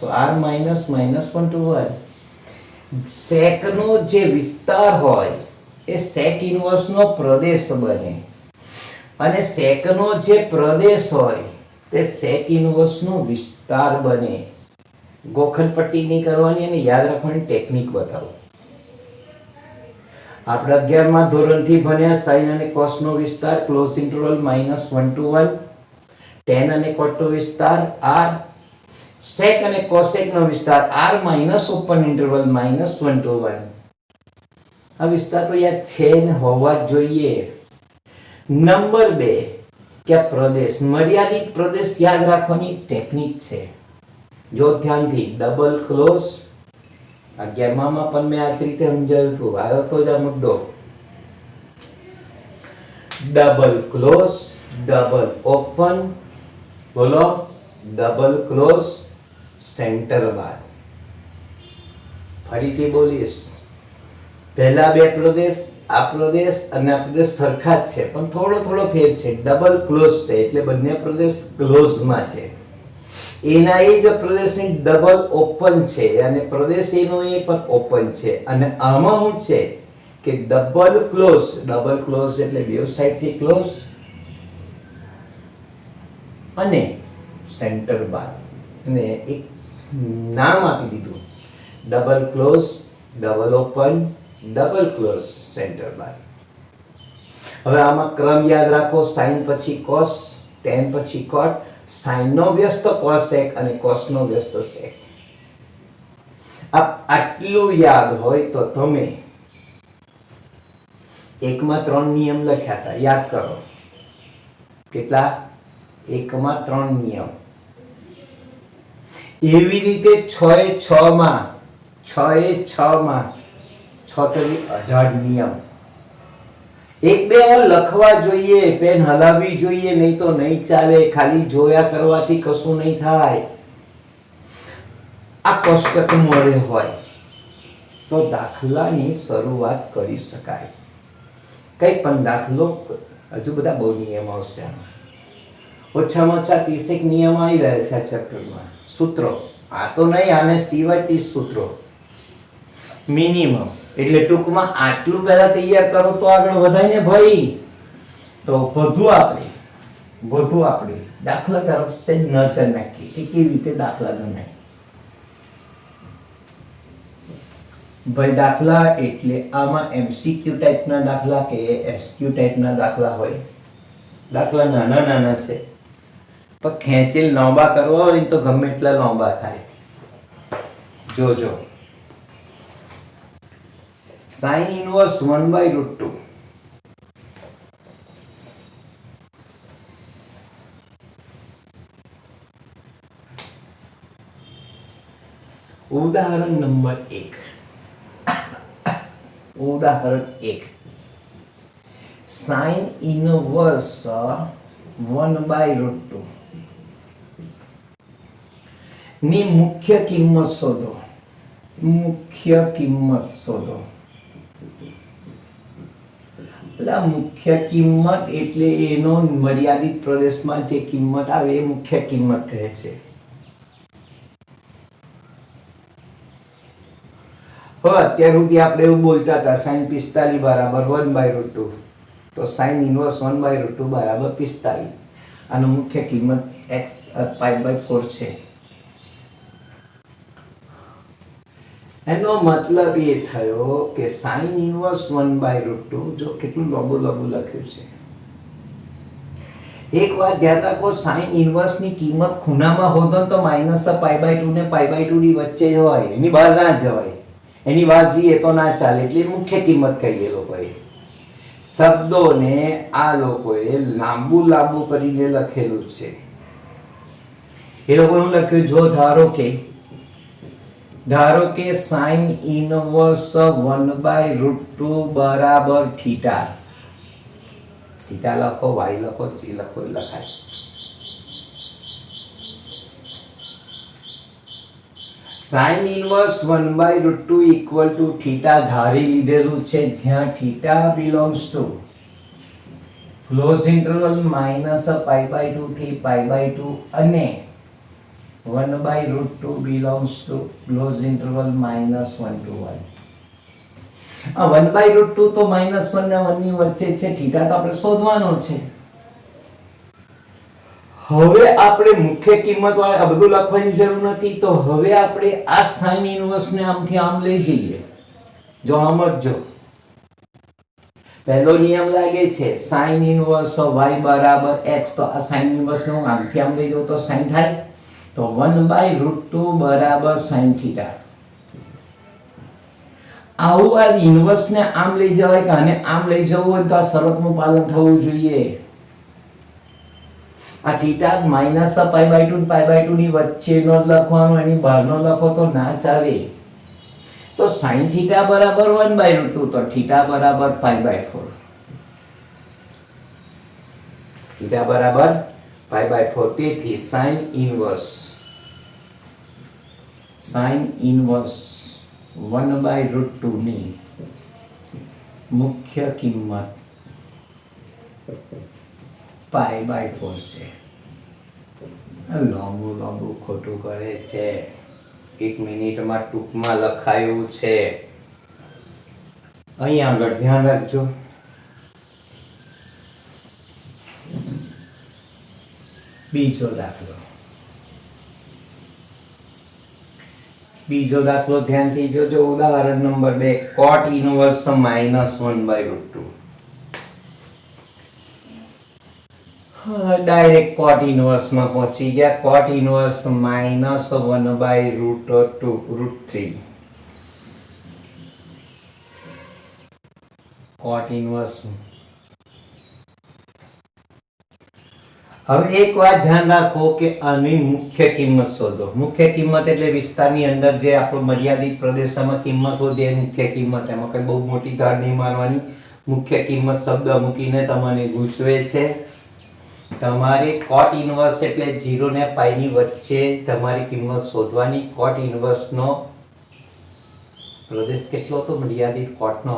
તો r -1 to 1. સેક નો જે વિસ્તાર હોય એ સેક ઇનવર્સ નો પ્રદેશ બને, અને સેક નો જે પ્રદેશ હોય તે સેક ઇનવર્સ નો વિસ્તાર બને. ગોખણપટ્ટી નહીં કરવાની અને યાદ રાખવાની ટેકનિક બતાવો. આપણે 11મા ધોરણથી ભણ્યા સાઇન અને કોસ નો વિસ્તાર ક્લોઝ ઇન્ટરવલ -1 to 1, tan અને cot નો વિસ્તાર r, sec અને cosec નો વિસ્તાર r minus open interval -1 to 1. આ વિસ્તાર તો યાદ છે ને હોવા જ જોઈએ. નંબર 2 કે પ્રદેશ, મર્યાદિત પ્રદેશ યાદ રાખવાની ટેકનિક છે. જો ધ્યાનથી ડબલ ક્લોઝ 11માં પણ મેં આ જ રીતે સમજાવ્યું હતું, આવ્યો તો જ આ મુદ્દો. ડબલ ક્લોઝ, ડબલ ઓપન, બોલો ડબલ ક્લોઝ, સેન્ટર બાર. ફરીથી બોલીશ, પહેલા બે પ્રદેશ, આ પ્રદેશ અને આ પ્રદેશ સરખા જ છે, પણ થોડો ફેર છે. ડબલ ક્લોઝ છે એટલે બંને પ્રદેશ ક્લોઝમાં છે. એના એ જ પ્રદેશની ડબલ ઓપન છે અને પ્રદેશ એનો એ પણ ઓપન છે. અને આમાં શું છે કે ડબલ ક્લોઝ એટલે બે સાઈડથી ક્લોઝ અને સેન્ટર બાર, અને એક નામ આપી દીધું double close, double open, double close, center bar. હવે આમાં ક્રમ યાદ રાખો, સાઇન પછી કોસ, tan પછી cot, સાઇન નો વ્યસ્ત cosec અને cos નો વ્યસ્ત sec. આટલું યાદ હોય તો તમે એકમાં 3 નિયમ લખ્યા હતા, યાદ કરો. કેટલા? એકમાં 3 નિયમ. એવી રીતે 6 એ 6 માં 6 તરી 18 નિયમ. એક બે લખવા જોઈએ, પેન હલાવવી જોઈએ, નહીં તો નહીં ચાલે. ખાલી જોયા કરવાથી કશું નહીં થાય. આ કોષ્ટક મળે હોય તો દાખલાની શરૂઆત કરી શકાય. કઈ પણ દાખલો, હજુ બધા બહુ નિયમ આવશે આમાં. ઓછામાં ઓછા 30 નિયમ આવી રહ્યા છે આ ચેપ્ટરમાં. સૂત્રો આ તો નહીં, આને સિવાય 30 સૂત્રો મિનિમમ. એટલે ટૂંકમાં આટલું પહેલા તૈયાર કરો તો આગળ વધાય ને ભાઈ. તો વધુ આપણે દાખલા તરફ છે નજર નાખીએ કે કેવી રીતે દાખલા ગણાય. ભાઈ દાખલા એટલે આમાં MCQ ટાઈપના દાખલા કે SQ ટાઈપના દાખલા હોય. દાખલા નાના નાના છે પણ ખેંચીને લાંબા કરવા હોય તો ગમે એટલા લાંબા થાય. જોજો. sin inverse 1/√2. ઉદાહરણ નંબર 1. ઉદાહરણ 1. sin inverse 1/√2 ની મુખ્ય કિંમત શોધો. મુખ્ય કિંમત શોધો. મુખ્ય કિંમત એટલે એનો મર્યાદિત પ્રદેશમાં જે કિંમત આવે એ મુખ્ય કિંમત કહે છે. અત્યાર સુધી આપણે એવું બોલતા હતા sin 45 બરાબર 1/√2. તો sin inverse 1/√2 બરાબર 45. આનો મુખ્ય કિંમત x π/4 છે. એનો મતલબ એ થયો કે sin inverse 1/√2, જો કેટલું લાંબુ લખ્યું છે. એક વાત ધ્યાન રાખો, sin inverse ની કિંમત ખૂણામાં હોતો તો -π/2 ને π/2 ની વચ્ચે જ હોય, એની બહાર ના જવાય. એની વાત જઈએ તો ના ચાલે, એટલે મુખ્ય કિંમત કહીએ લોકોએ. શબ્દોને આ લોકોએ લાંબુ કરીને લખેલું છે. એ લોકોએ શું લખ્યું? જો ધારો કે sin inverse 1/√2 બરાબર થીટા. થીટા લખો, y લખો, g લખો, લખાય. sin inverse 1/√2 equal to theta ધારી લીધેલું છે, જ્યાં theta belongs to close interval -π/2 થી π/2 અને 1/√2 belongs to close interval -1 to 1. આ 1/√2 તો -1 ને 1 ની વચ્ચે છે. થીટા તો આપણે શોધવાનો છે. હવે આપણે મુખ્ય કિંમત વાળા આ બધું લખવાની જરૂર નથી. તો હવે આપણે આ sin inverse ને આમથી આમ લઈ જઈએ. જો સમજો, પહેલો નિયમ લાગે છે sin inverse y બરાબર x. તો આ sin inverse નો આમથી આમ લઈ જાઉં તો sin થાય. તો 1/√2 બરાબર sin થીટા. આવું આ ઇન્વર્સ ને આમ લઈ જવાય કે આને આમ લઈ જવું હોય તો આ શરતનું પાલન થવું જોઈએ. આ થીટા -π/2 ને π/2 ની વચ્ચેનો લખવાનો, એની બહારનો લખો તો ના ચાલે. તો sin થીટા બરાબર 1/√2, તો થીટા બરાબર π/4. થીટા બરાબર π/4. તેથી sin inverse 1/√2 ની મુખ્ય કિંમત π/4 છે. લાંબુ ખોટું કરે છે. 1 મિનિટમાં ટૂંકમાં લખાયું છે. અહીં આગળ ધ્યાન રાખજો. બીજો દાખલો ધ્યાનથી જોજો. ઉદાહરણ number 2. cot inverse -1/√2. Direct cot inverse માં પહોંચી ગયા. cot inverse -1/√3. cot inverse નું. હવે એક વાત ધ્યાન રાખો કે આની મુખ્ય કિંમત શોધો. મુખ્ય કિંમત એટલે વિસ્તારની અંદર જે આપણો મર્યાદિત પ્રદેશમાં કિંમત હોય તે મુખ્ય કિંમત. એમાં કઈ બહુ મોટી ધાર નહીં મારવાની. મુખ્ય કિંમત શબ્દ મૂકીને તમને ગૂંચવે છે. તમારે cot ઇનવર્સ એટલે 0 ને પાઈ ની વચ્ચે તમારી કિંમત શોધવાની. cot ઇનવર્સ નો પ્રદેશ કેટલો હતો મર્યાદિત cot નો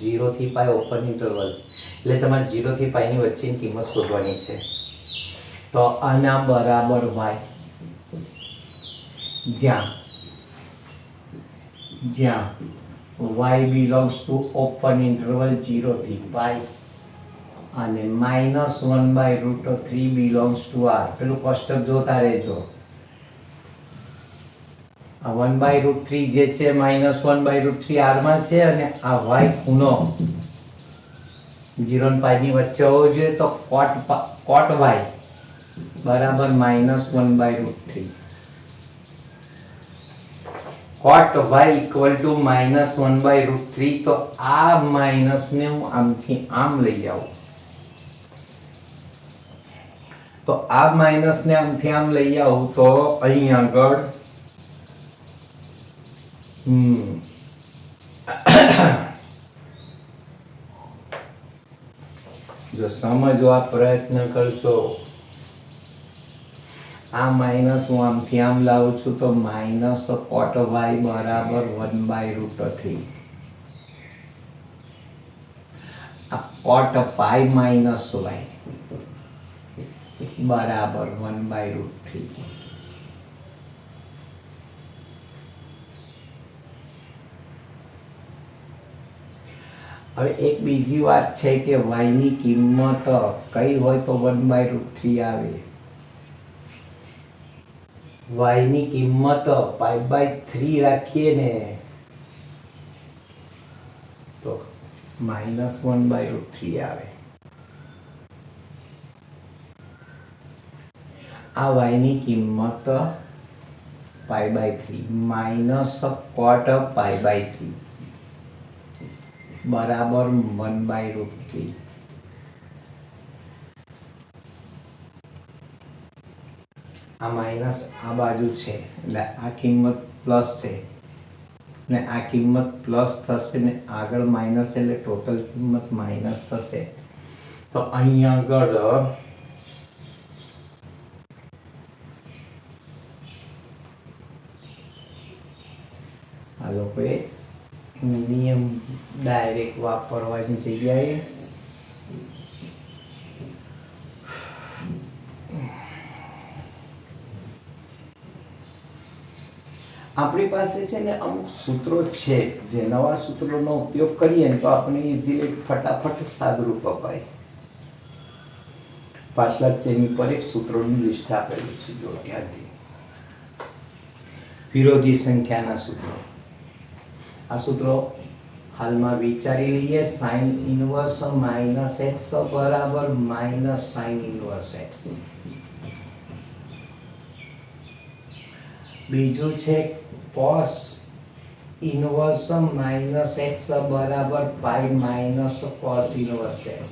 0 થી પાઈ ઓપન ઇન્ટરવલ, એટલે તમારે 0 થી પાઈ ની વચ્ચેની કિંમત શોધવાની છે. તો આના બરાબર y, જ્યાં y belongs to open interval 0 થી પાઈ અને -1/√3 belongs to r. પેલું કોષ્ટક જોતા રહેજો. આ 1/√3 જે છે -1/√3 r માં છે અને આ y ખૂણો 0 અને પાઈ ની વચ્ચે હોવો જોઈએ. તો cot y બરાબર -1/√3. cot y equal to -1/√3. તો આ માઇનસ ને હું આમથી આમ લઈ આવું. તો આ માઇનસ ને આમથી આમ લઈ આવું તો અહીં આગળ જો સમજવા પ્રયત્ન કરશો, આ માઇનસ હું આમથી આમ લાવું છું તો માઇનસ cot y બરાબર 1/√3. આ cot પાઈ માઇનસ y બરાબર 1/√3. હવે એક બીજી વાત છે કે y ની કિંમત કઈ હોય તો 1/√3 આવે. y ની કિંમત π/3 રાખીએ ને તો -1/√3 આવે. આ y ની કિંમત π/3 -cot π/3 બરાબર 1/√3. આ માઇનસ આ બાજુ છે એટલે આ કિંમત પ્લસ છે ને આ કિંમત પ્લસ થશે ને આગળ માઇનસ એટલે ટોટલ કિંમત માઇનસ થશે. તો અહીં આગળ આ લોકોએ નિયમ ડાયરેક્ટ વાપરવાની જગ્યાએ આપણી પાસે છે ને અમુક સૂત્રો છે જે નવા સૂત્રોનો ઉપયોગ કરીએ ને તો આપણે ઇઝીલી ફટાફટ સાદુરૂપ અપાય. પાછલા ચેની પર એક સૂત્રોની લિસ્ટ આપેલું છે, જો ત્યાંથી વિરોધી સંખ્યાના સૂત્રો. આ સૂત્રો હાલમાં વિચારી લઈએ. sin ઇનવર્સ -x બરાબર -sin ઇનવર્સ x. બીજું છે cos ઇનવર્સ -x બરાબર પાઈ -cos ઇનવર્સ x.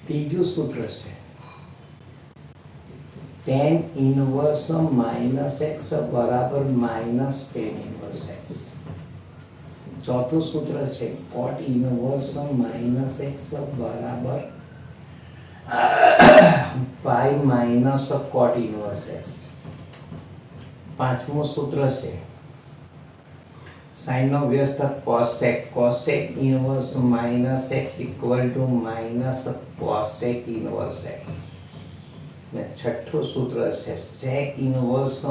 ત્રીજું સૂત્ર છે tan ઇનવર્સ -x બરાબર -tan ઇનવર્સ x. ચોથું સૂત્ર છે cot ઇનવર્સ -x બરાબર પાઈ -cot ઇનવર્સ x. પાંચમું સૂત્ર છે sin નો વ્યસ્ત cosec inverse -x equal to -cosec inverse x. ને છઠ્ઠું સૂત્ર છે sec inverse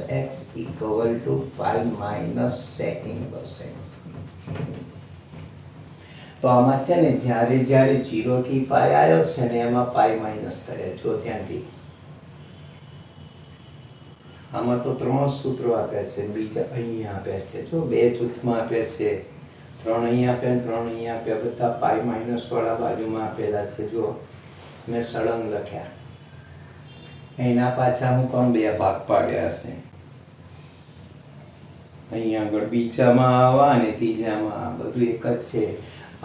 -x equal to pi -sec inverse x. તો આમાં છે ને જ્યારે 0 થી પાઈ આવ્યો છે ને એમાં પાઈ માઇનસ કરે. જો ત્યાંથી આમાં તો 3 સૂત્રો આપ્યા છે, બીજા અહીંયા આપ્યા છે. જો બે જૂથમાં આપ્યા છે 3 અહીં આપ્યા ને 3 અહીં આપ્યા, બધા પાઈ માઇનસ વાળા બાજુમાં આપેલા છે. જો મેં સળંગ લખ્યા, એના પાછા હું કોણ 2 ભાગ પાડ્યા હશે. અહીંયા આગળ બીજામાં આવા અને ત્રીજામાં બધું એક જ છે.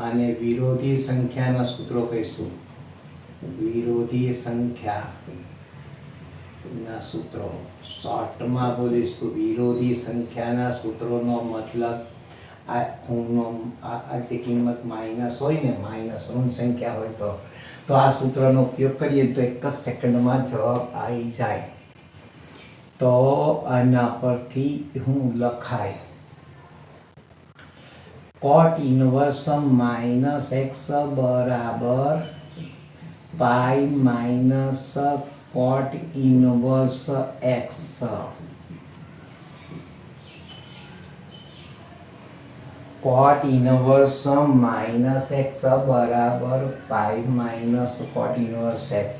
આને વિરોધી સંખ્યાના સૂત્રો કહીશું. વિરોધી સંખ્યાના સૂત્રો શોર્ટમાં બોલીશું. વિરોધી સંખ્યાના સૂત્રોનો મતલબ આ જે કિંમત માઇનસ હોય ને, માઇનસ ઋણ સંખ્યા હોય તો આ સૂત્રનો ઉપયોગ કરીએ તો એક જ સેકન્ડમાં જવાબ આવી જાય. તો આના પરથી હું લખાય cot ઇનવર્સ માઇનસ એક્સ બરાબર pi minus cot inverse x. cot inverse minus x બરાબર pi minus cot inverse x.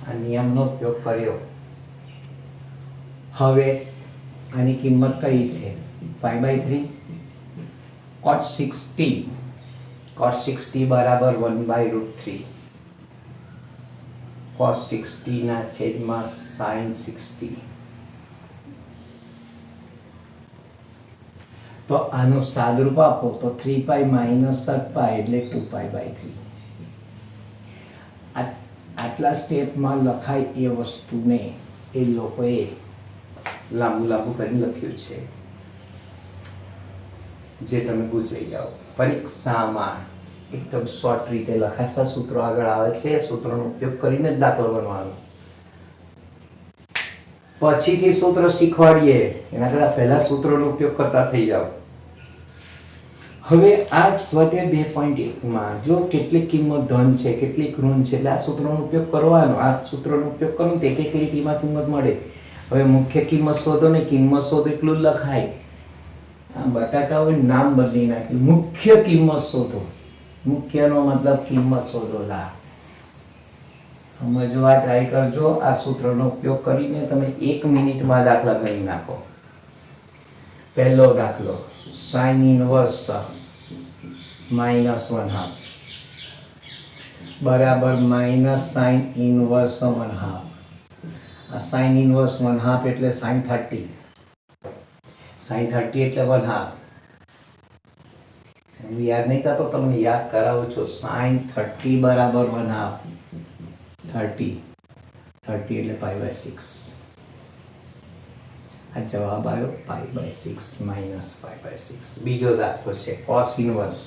આ નિયમનો ઉપયોગ કર્યો. હવે આની કિંમત કઈ છે? π/3 cot 60 બરાબર 1/√3 cos 60 ના છેદમાં sin 60. તો આનું સાદરૂપ આપો તો 3π માઇનસ 7π એટલે 2π/3. આટલા સ્ટેપમાં લખાય એ વસ્તુને એ લોકોએ લાંબુ કરીને લખ્યું છે, જે તમે ગુજરી જાઓ. પરીક્ષામાં એકદમ શોર્ટ રીતે લખાતા સૂત્રો આગળ આવે છે. સૂત્રનો ઉપયોગ કરીને જ દાખલો બનવાનો. પછીથી સૂત્ર શીખવાડીએ એના કરતાં પહેલા સૂત્રનો ઉપયોગ કરતા થઈ જાઓ. હવે આ સ્વાધ્યાય 2.1 જો કેટલીક કિંમત ધન છે, કેટલીક ઋણ છે, એટલે આ સૂત્રનો ઉપયોગ કરવાનો. આ સૂત્રનો ઉપયોગ કરો તો એક લીટીમાં કિંમત મળે. હવે મુખ્ય કિંમત શોધો ને, કિંમત શોધો એટલું જ લખાય. આ બટાકા હોય નામ બદલી નાખ્યું, મુખ્ય કિંમત શોધો. મુખ્યનો મતલબ કિંમત શોધો. સમજવા ટ્રાય કરજો. આ સૂત્રનો ઉપયોગ કરીને તમે 1 મિનિટમાં દાખલા ગણી નાખો. પહેલો દાખલો sin ઇનવર્સ -1/2 બરાબર -sin ઇનવર્સ 1/2. આ sin ઇનવર્સ 1/2 એટલે sin 30. sin 30 એટલે 1/2. હું યાદ નહીં કરતો, તમને યાદ કરાવું છું. sin 30 બરાબર 1/2. 30 એટલે π/6. આ જવાબ આવ્યો π/6 -π/6. બીજો દાખલો છે cos ઇનવર્સ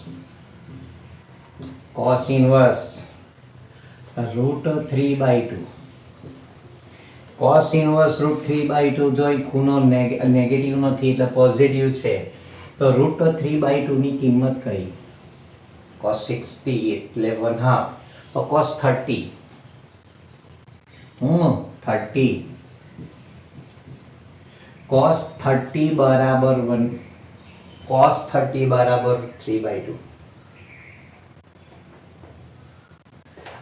√3/2. cos ઇનવર્સ √3/2 જો અહીં ખૂણો નેગેટિવ નથી એટલે પોઝિટિવ છે, તો √3/2 ની કિંમત કઈ? cos 60 એટલે 1/2. તો cos 30 cos 30 બરાબર 3/2.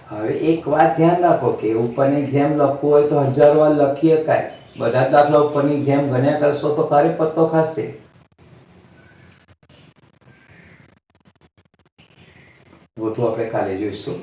હવે એક વાત ધ્યાન રાખો કે ઉપરની જેમ લખવું હોય તો 1000 વાર લખી શકાય. બધા દાખલા ઉપરની જેમ ગણ્યા કરશો તો કારે પત્તો ખાશે. વધુ આપણે કાલે જોઈશું.